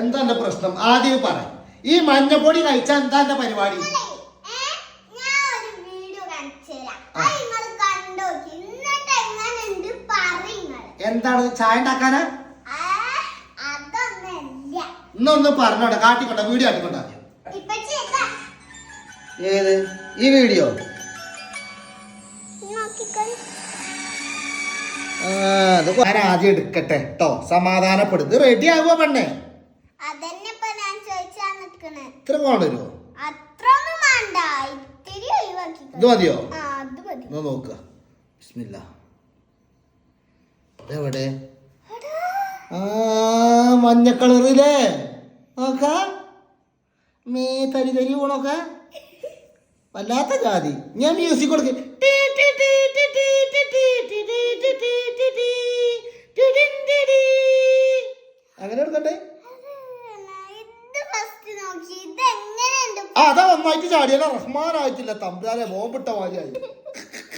എന്താ എന്റെ പ്രശ്നം ആദ്യം പറ. ഈ മഞ്ഞപ്പൊടി കഴിച്ചാ എന്താ എന്റെ പരിപാടി? എന്താണ് ചായ ഉണ്ടാക്കാനാ? ഇന്നൊന്ന് പറഞ്ഞോട്ടെ, കാട്ടിക്കൊണ്ട വീഡിയോ ആട്ടിക്കൊണ്ട. ഏത് ഈ വീഡിയോ? അത് ഞാൻ ആദ്യം എടുക്കട്ടെ കേട്ടോ, സമാധാനപ്പെടുത്. റെഡി ആകുമോ പെണ്ണെ? ഇത്ര കൊണ്ടുവരുമോ? ഇത് മതിയോ? നോക്ക. ബിസ്മില്ലാ. എവിടെ? ആ മഞ്ഞ കളറില്ലേ? നോക്ക, മേ തരി തരി പോണോക്ക, വല്ലാത്ത ജാതി. ഞാൻ മ്യൂസിക് കൊടുക്ക. അങ്ങനെ എടുക്കട്ടെ. അതാ ഒന്നായിട്ട് ചാടിയല്ല, റഹ്മാനായിട്ടില്ല, തമ്പുരാനെ ബോംബിട്ട മാതിരിയായി.